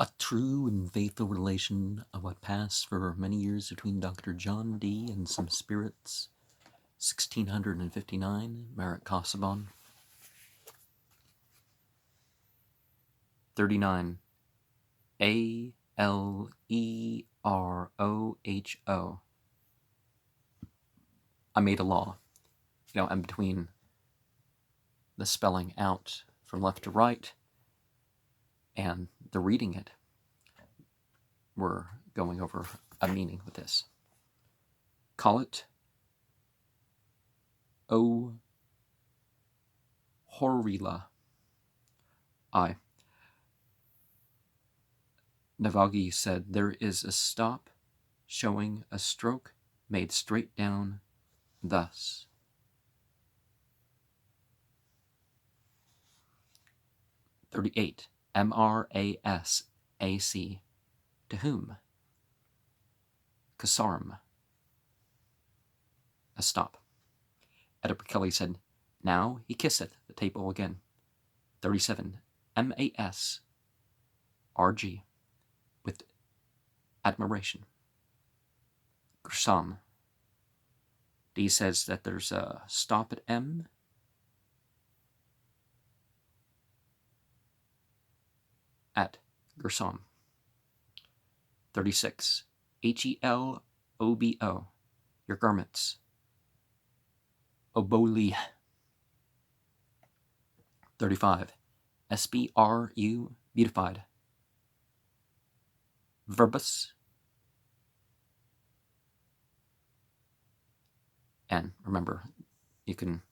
A true and faithful relation of what passed for many years between Dr. John Dee and some spirits, 1659, Meric Casaubon. 39. Aleroho. I made a law, and between the spelling out from left to right and the reading it, we're going over a meaning with this. Call it O Horila. I. Nalvage said there is a stop showing a stroke made straight down thus. "38. Mrasac. To whom? Kasarm. A stop. Edward Kelly said, now he kisseth the table again. 37. Masrg. With admiration. Gersam. D says that there's a stop at M. At Gersam. 36. Helobo. Your garments. Oboli. 35. Sbru. Beautified. Verbus. And remember, you can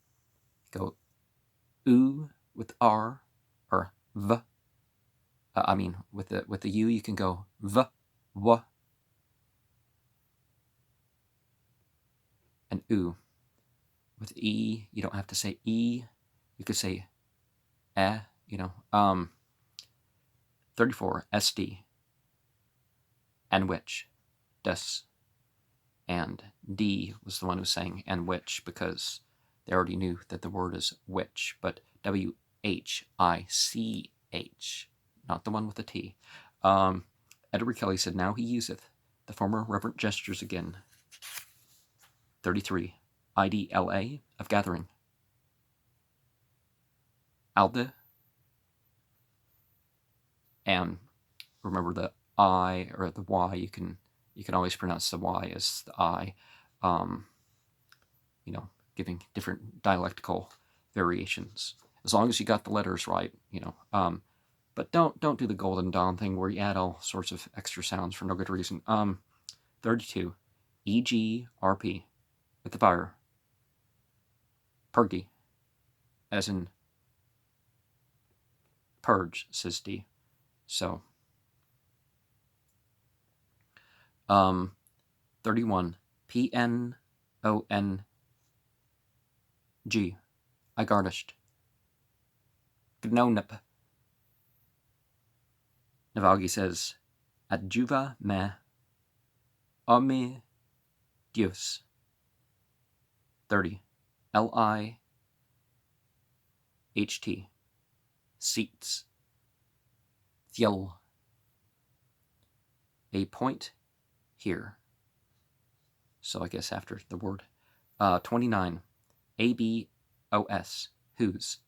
go U with R or V. With the U, you can go V, W, and U. With E, you don't have to say E. You could say E. 34. SD. And which, des. And D was the one who was saying and which because they already knew that the word is which, but WHICH, not the one with the T. Edward Kelly said, now he useth the former reverent gestures again. 33. IDLA of gathering. Alde. And remember the I or the Y, you can always pronounce the Y as the I, giving different dialectical variations. As long as you got the letters right, but don't do the Golden Dawn thing where you add all sorts of extra sounds for no good reason. 32. EGRP with the fire. Purgy, as in purge, says D. So, 31. PNONG. I garnished. Gnonip. Nalvage says, adjuva me homme Deus. 30. LIHT. Seats. Thiel. A point here. So I guess after the word. 29. ABOS. Whose.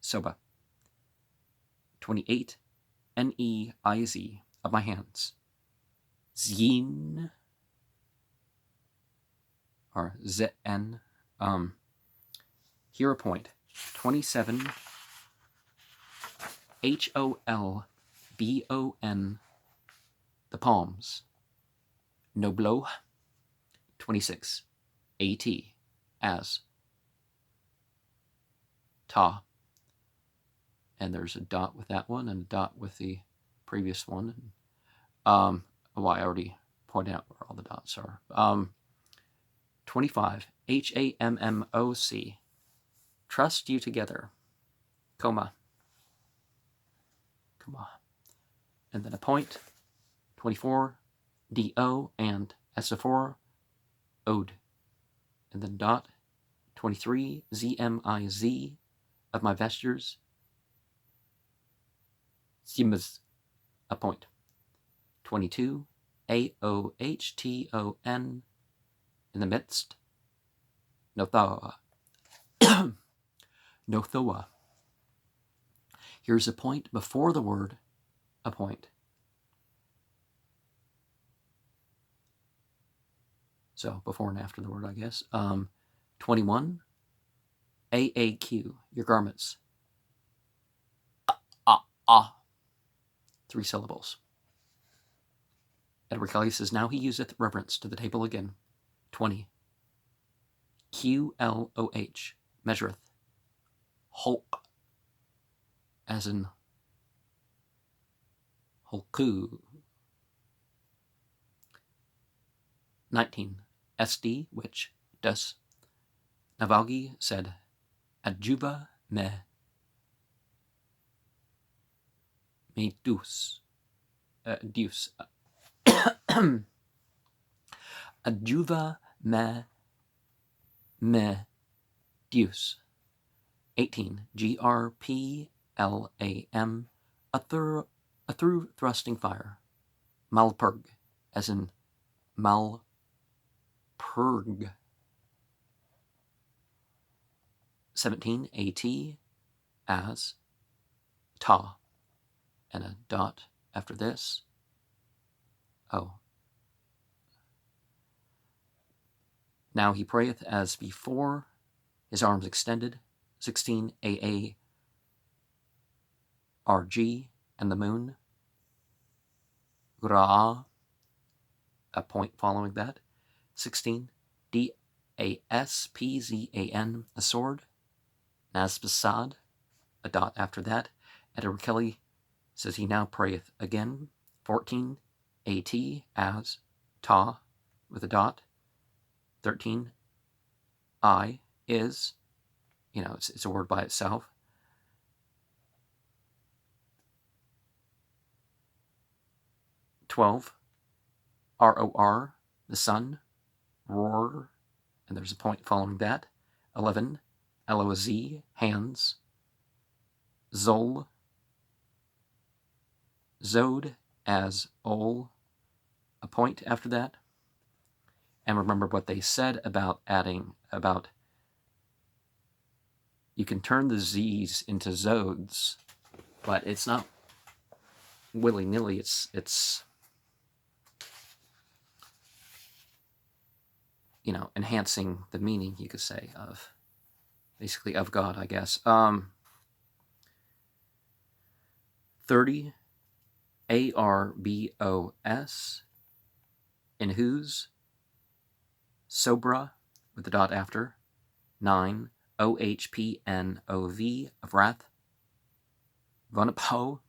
Soba. 28. NEIZ. Of my hands. Zin. Or ZN. Here a point. 27. HOLBON. The palms. Noblo. 26. AT. As. Ta. And there's a dot with that one and a dot with the previous one. I already pointed out where all the dots are. 25. HAMMOC. Trust you together. Coma. And then a point. 24. DO and S4. Ode. And then dot. 23. ZMIZ. Of my vestures. Simas. A point. 22, Aohton, in the midst, Nothoa. Nothoa. Here's a point before the word appoint. So before and after the word, I guess. 21, AAQ, your garments. Ah. 3 syllables. Edward Kelly says, now he useth reverence to the table again. 20. QLOH, measureth. Hulk, as in Hulku. 19. SD, which, does. Nalvage said, adjuva me deus. Adjuva me deus. 18. GRPLAM, a through thrusting fire. Malpurg, as in malpurg. 17. AT, as ta, and a dot after this. Oh. Now he prayeth as before, his arms extended. 16. AARG, and the moon. Gra, a point following that. 16. DASPZAN, a sword. Nazbasad, a dot after that. Edward Kelly says he now prayeth again. 14. AT, as ta, with a dot. 13. I, is, it's a word by itself. 12. ROR, the sun. Roar, and there's a point following that. 11. LOZ, hands. Zol, Zod, as ol, a point after that. And remember what they said about you can turn the Z's into Zods, but it's not willy-nilly, it's enhancing the meaning, you could say, of basically of God, I guess. 30, ARBOS, in whose, Sobra, with the dot after. 9, OHPNOV, of wrath. Vunapo.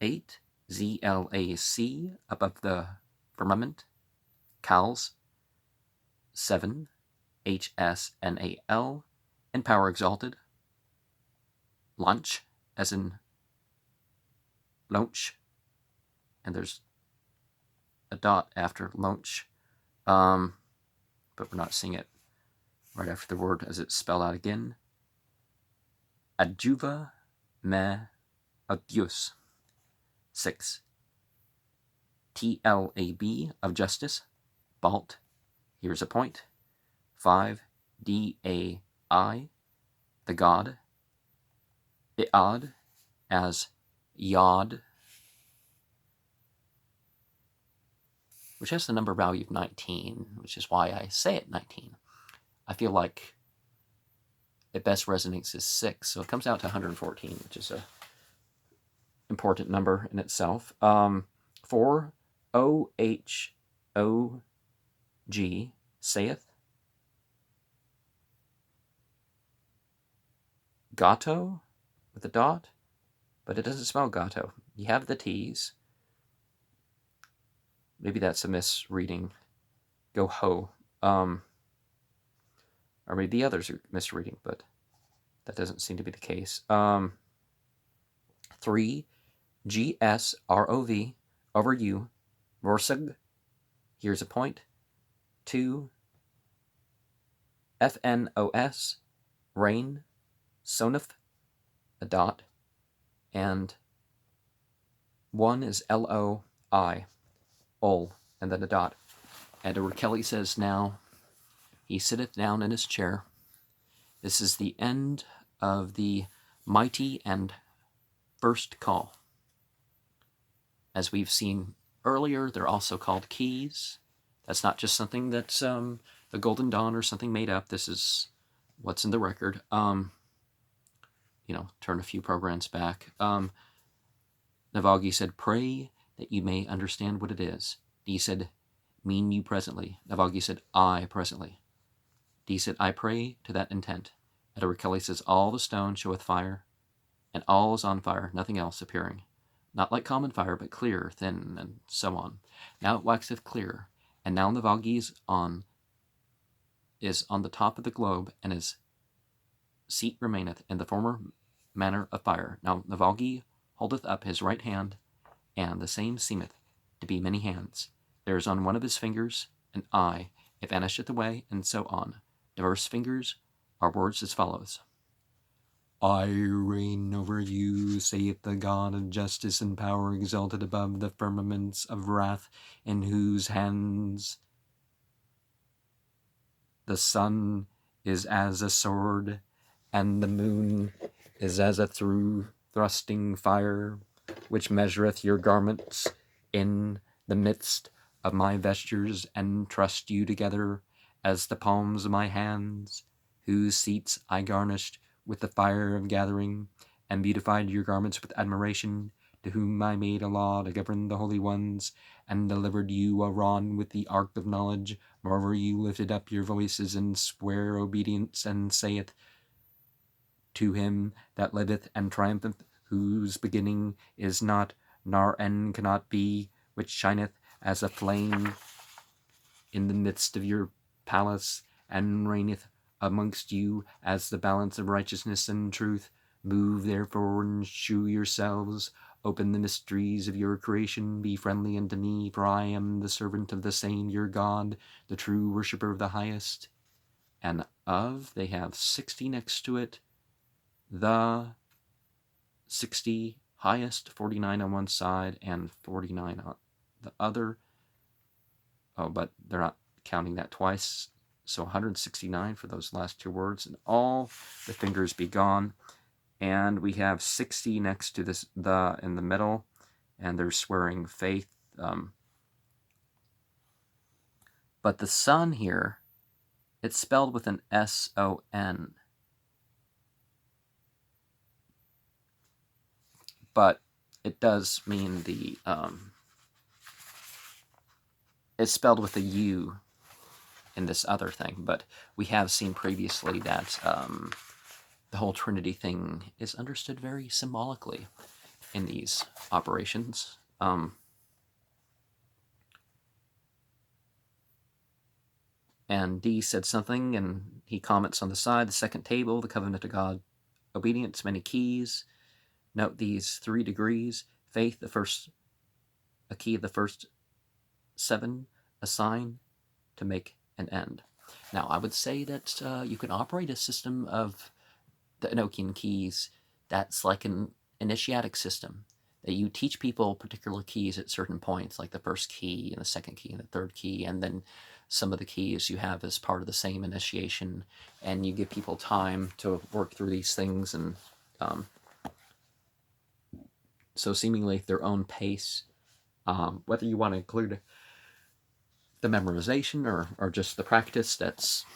8, ZLAC, above the firmament. Cals. 7, HSNAL, in power exalted. Launch, as in launch, and there's a dot after launch, but we're not seeing it right after the word as it's spelled out again. Adjuva me adius. 6. TLAB, of justice. Balt, here's a point. 5. DAI, the god. Iad, as Yod, which has the number value of 19, which is why I say it 19. I feel like it best resonates as 6, so it comes out to 114, which is a important number in itself. 4, OHOG, saith. Gato, with a dot, but it doesn't spell gato. You have the T's. Maybe that's a misreading. Go ho. Or maybe the others are misreading, but that doesn't seem to be the case. 3, GSROV, over you. Vorsag, here's a point. 2, FNOS, rain. Sonif, a dot. And 1 is LORD, I, Ol, and then a dot. And Kelly says, now he sitteth down in his chair. This is the end of the mighty and first call. As we've seen earlier, they're also called keys. That's not just something that's the Golden Dawn or something made up. This is what's in the record. Turn a few programs back. Nalvage said, pray that you may understand what it is. D said, mean you presently. Nalvage said, I presently. D said, I pray to that intent. Edward Kelly says, all the stone showeth fire, and all is on fire, nothing else appearing. Not like common fire, but clear, thin, and so on. Now it waxeth clear, and now Nalvage is on the top of the globe, and his seat remaineth in the former manner of fire. Now Nalvage holdeth up his right hand, and the same seemeth to be many hands. There is on one of his fingers an eye, it vanisheth away, and so on. Diverse fingers are words as follows. I reign over you, saith the God of justice and power, exalted above the firmaments of wrath, in whose hands the sun is as a sword, and the moon is as a thrusting fire, which measureth your garments in the midst of my vestures, and trussed you together as the palms of my hands, whose seats I garnished with the fire of gathering, and beautified your garments with admiration, to whom I made a law to govern the holy ones, and delivered you a rod with the ark of knowledge. Moreover, you lifted up your voices and sware obedience, and saith to him that liveth and triumpheth, whose beginning is not, nor end cannot be, which shineth as a flame in the midst of your palace, and reigneth amongst you as the balance of righteousness and truth. Move therefore and shew yourselves, open the mysteries of your creation, be friendly unto me, for I am the servant of the same your God, the true worshipper of the highest. And they have 60 next to it, the 60 highest, 49 on one side and 49 on the other. Oh, but they're not counting that twice. So 169 for those last two words, and all the fingers be gone. And we have 60 next to this the in the middle, and they're swearing faith. But the sun here, it's spelled with an S-O-N. But it does mean it's spelled with a U in this other thing, but we have seen previously that the whole Trinity thing is understood very symbolically in these operations. And D said something, and he comments on the side, the second table, the covenant of God, obedience, many keys. Note these 3 degrees, faith, a key of the first 7, a sign to make an end. Now, I would say that you can operate a system of the Enochian keys that's like an initiatic system, that you teach people particular keys at certain points, like the first key and the second key and the third key, and then some of the keys you have as part of the same initiation, and you give people time to work through these things, and so seemingly their own pace. Whether you want to include the memorization or just the practice, that's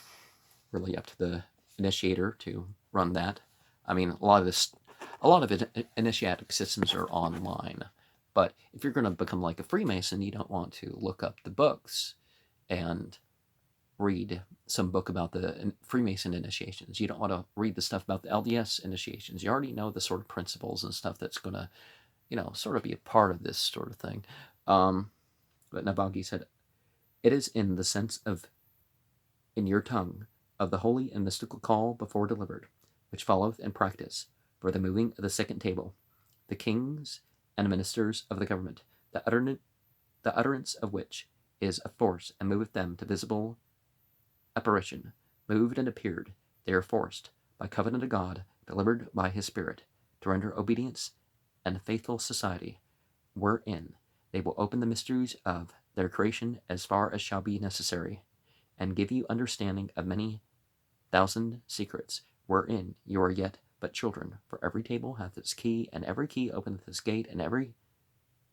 really up to the initiator to run that. I mean, a lot of initiatic systems are online, but if you're going to become like a Freemason, you don't want to look up the books and read some book about the Freemason initiations. You don't want to read the stuff about the LDS initiations. You already know the sort of principles and stuff that's going to, sort of be a part of this sort of thing. But Nalvage said, it is in the sense of, in your tongue, of the holy and mystical call before delivered, which followeth in practice, for the moving of the second table, the kings and ministers of the government, the utterance of which is a force, and moveth them to visible apparition. Moved and appeared, they are forced, by covenant of God, delivered by his Spirit, to render obedience and faithful society, wherein They will open the mysteries of their creation as far as shall be necessary, and give you understanding of many thousand secrets, wherein you are yet but children. For every table hath its key, and every key openeth its gate, and every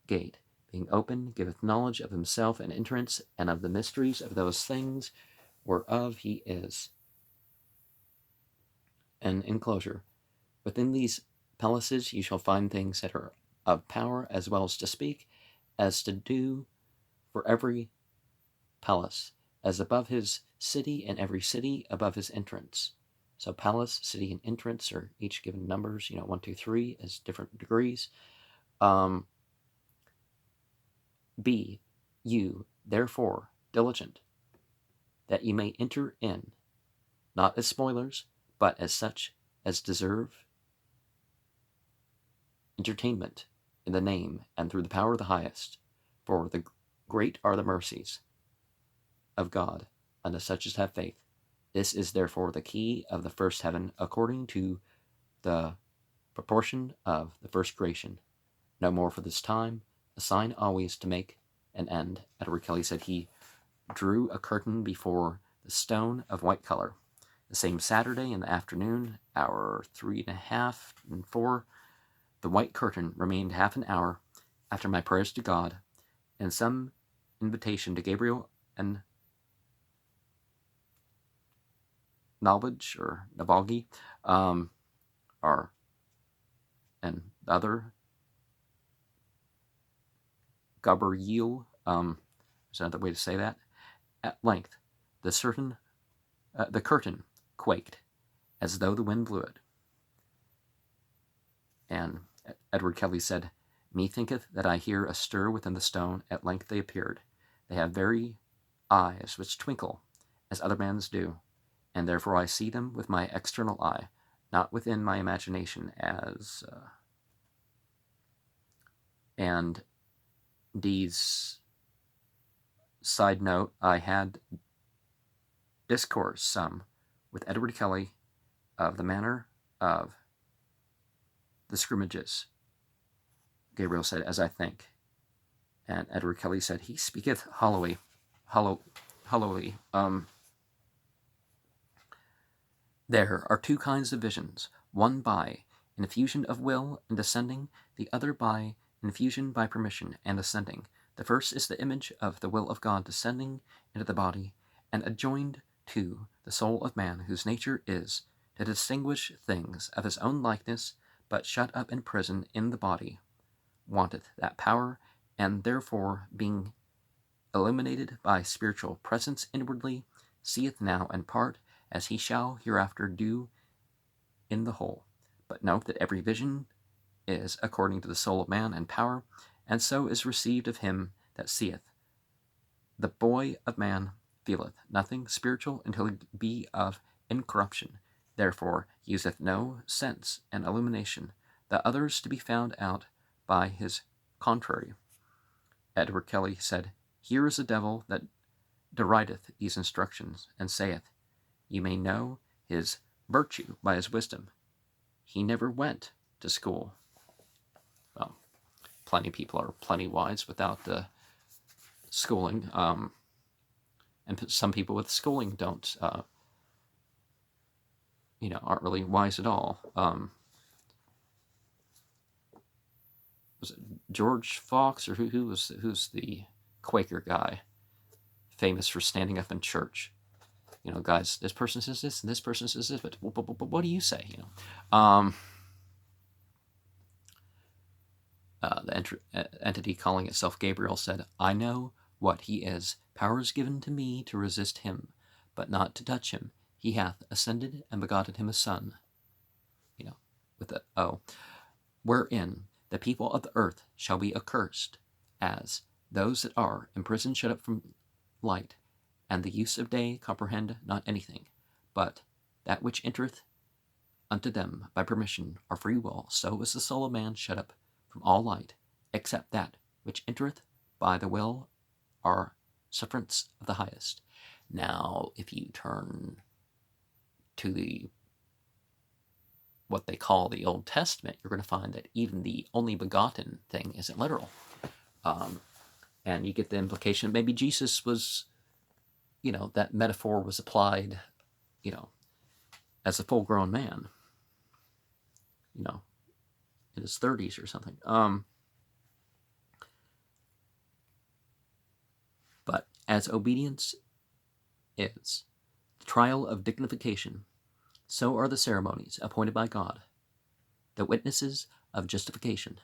gate, being open, giveth knowledge of himself and entrance, and of the mysteries of those things whereof he is an enclosure. Within these palaces you shall find things that are of power, as well as to speak, as to do for every palace, as above his city, and every city above his entrance. So palace, city, and entrance are each given numbers, 1, 2, 3, as different degrees. Be you, therefore, diligent, that ye may enter in, not as spoilers, but as such as deserve entertainment in the name and through the power of the highest. For the great are the mercies of God unto such as have faith. This is therefore the key of the first heaven, according to the proportion of the first creation. No more for this time, a sign always to make an end. Edward Kelly said he drew a curtain before the stone of white color. The same Saturday in the afternoon, hour 3:30 and 4, the white curtain remained half an hour after my prayers to God, and some invitation to Gabriel and Nalvage or Nalvage, or and the other Gabriel, is another way to say that. At length, the curtain quaked, as though the wind blew it. And Edward Kelly said, "Methinketh that I hear a stir within the stone. At length they appeared. They have very eyes which twinkle, as other men's do, and therefore I see them with my external eye, not within my imagination, as and these side note, I had discourse some with Edward Kelly of the manner of the scrimmages. Gabriel said, as I think. And Edward Kelly said, he speaketh hollowly. There are two kinds of visions, one by infusion of will and ascending, the other by infusion by permission and ascending. The first is the image of the will of God descending into the body and adjoined to the soul of man, whose nature is to distinguish things of his own likeness, but shut up in prison in the body, wanteth that power, and therefore, being illuminated by spiritual presence inwardly, seeth now in part, as he shall hereafter do in the whole. But note that every vision is according to the soul of man and power, and so is received of him that seeth. The boy of man feeleth nothing spiritual until he be of incorruption, therefore useth no sense and illumination, the others to be found out by his contrary. Edward Kelly said, here is a devil that derideth these instructions, and saith, you may know his virtue by his wisdom. He never went to school. Well, plenty of people are plenty wise without the schooling, and some people with schooling don't, aren't really wise at all. Was it George Fox, or who's the Quaker guy, famous for standing up in church? Guys, this person says this and this person says this, but what do you say? The entity calling itself Gabriel said, I know what he is. Power is given to me to resist him, but not to touch him. He hath ascended and begotten him a son. With the O. Wherein the people of the earth shall be accursed, as those that are imprisoned shut up from light, and the use of day comprehend not anything, but that which entereth unto them by permission or free will, so is the soul of man shut up from all light, except that which entereth by the will or sufferance of the highest. Now, if you turn to what they call the Old Testament, you're going to find that even the only begotten thing isn't literal. And you get the implication maybe Jesus was, that metaphor was applied, as a full-grown man, in his 30s or something. But as obedience is the trial of dignification, so are the ceremonies appointed by God, the witnesses of justification.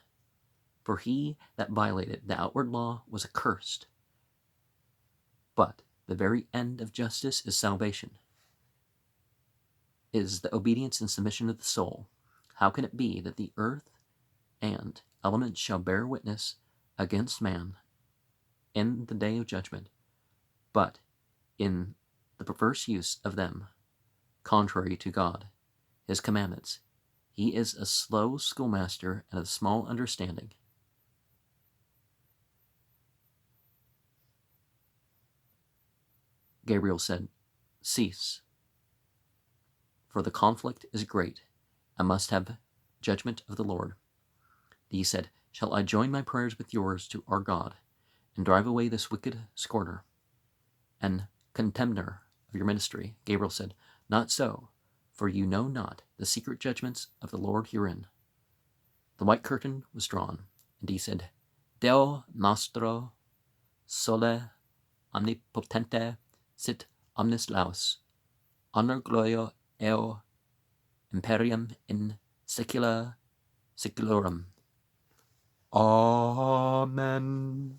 For he that violated the outward law was accursed. But the very end of justice is salvation, is the obedience and submission of the soul. How can it be that the earth and elements shall bear witness against man in the day of judgment, but in the perverse use of them, contrary to God, his commandments, he is a slow schoolmaster and of small understanding. Gabriel said, Cease, for the conflict is great, and must have judgment of the Lord. He said, Shall I join my prayers with yours to our God, and drive away this wicked scorner and contemner of your ministry? Gabriel said, Not so, for you know not the secret judgments of the Lord herein. The white curtain was drawn, and he said, Deo nostro sole omnipotente sit omnis laus, honor gloria eo imperium in secula seculorum. Amen.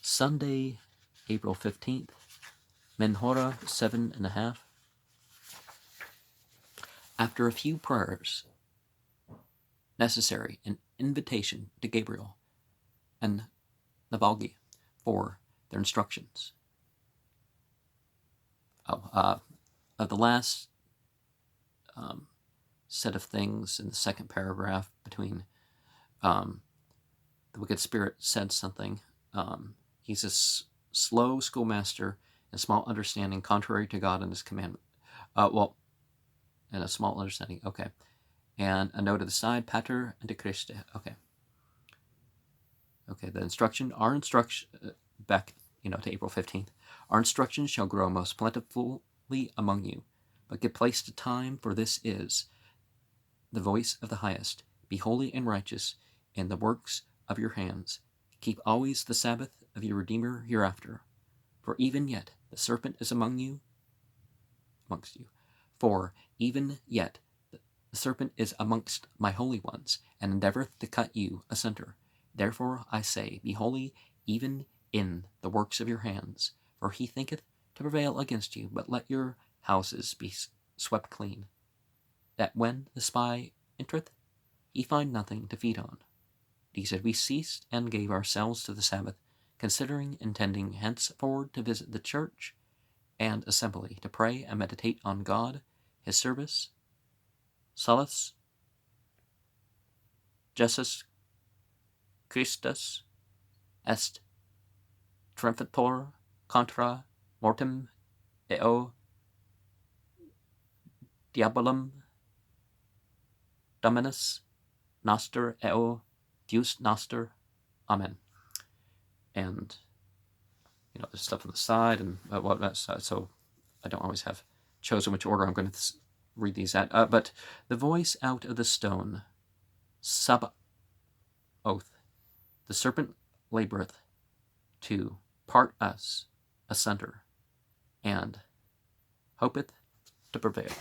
Sunday, April 15th, Menhora 7:30. After a few prayers necessary, an invitation to Gabriel and Nalvage for their instructions. Of the last set of things in the second paragraph between the wicked spirit said something. He's a slow schoolmaster and small understanding, contrary to God and his commandment. And a small understanding. Okay. And a note to the side, Pater and Christe. Okay. Okay, the instruction, our instruction, back, to April 15th. Our instruction shall grow most plentifully among you, but give place to time, for this is the voice of the highest. Be holy and righteous in the works of your hands. Keep always the Sabbath of your Redeemer hereafter. For even yet the serpent is amongst you. For even yet the serpent is amongst my holy ones, and endeavoureth to cut you asunder. Therefore I say, be holy even in the works of your hands. For he thinketh to prevail against you, but let your houses be swept clean, that when the spy entereth, he find nothing to feed on. He said, we ceased and gave ourselves to the Sabbath, considering, intending henceforward to visit the church and assembly, to pray and meditate on God, his service, solus, Jesus Christus est triumphator contra mortem eo diabolum dominus noster eo Deus noster. Amen. And there's stuff on the side and so I don't always have chosen which order I'm going to read these at. But the voice out of the stone, sub oath, the serpent laboureth to part us asunder, and hopeth to prevail.